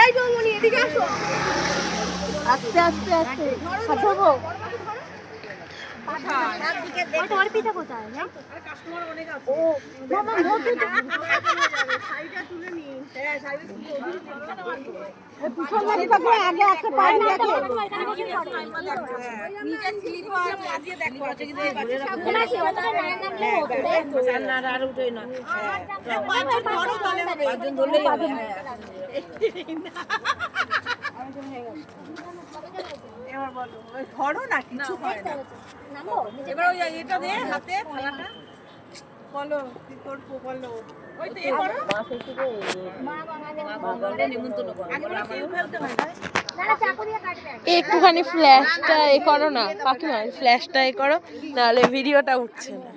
এই বৌমনি এদিকে আসো। আস্তে আস্তে আস্তে ধরবো। তোমার পিঠা কোথায়? কাস্টমার অনেক আছে। ও মামা ধরতে তো শাড়িটা তুলে নি। হ্যাঁ শাড়ি তুলে পিছন দিকে তাকে আগে একটা পাই না তো নিচে স্লিপার লাগিয়ে দেখো আছে কিন্তু এই বাচ্চা কোন আছে ওটা না না আর উঠেই না। পাঁচজন ধরো তাহলে হবে। পাঁচজন ধরলেই হবে। এবার বলো ওই ধরো না কিছু হয় না। এবার ওই এটা দে হাতে থালাটা বলো কি করবো বলো। ওই তো এ করো বাবা নিমন্ত্রণ করো আগে তেল ফেলতে হয় না। একটুখানি ফ্ল্যাশটা এ করো না কাকিমা, ফ্ল্যাশটা এ করো, নাহলে ভিডিওটা উঠছে না।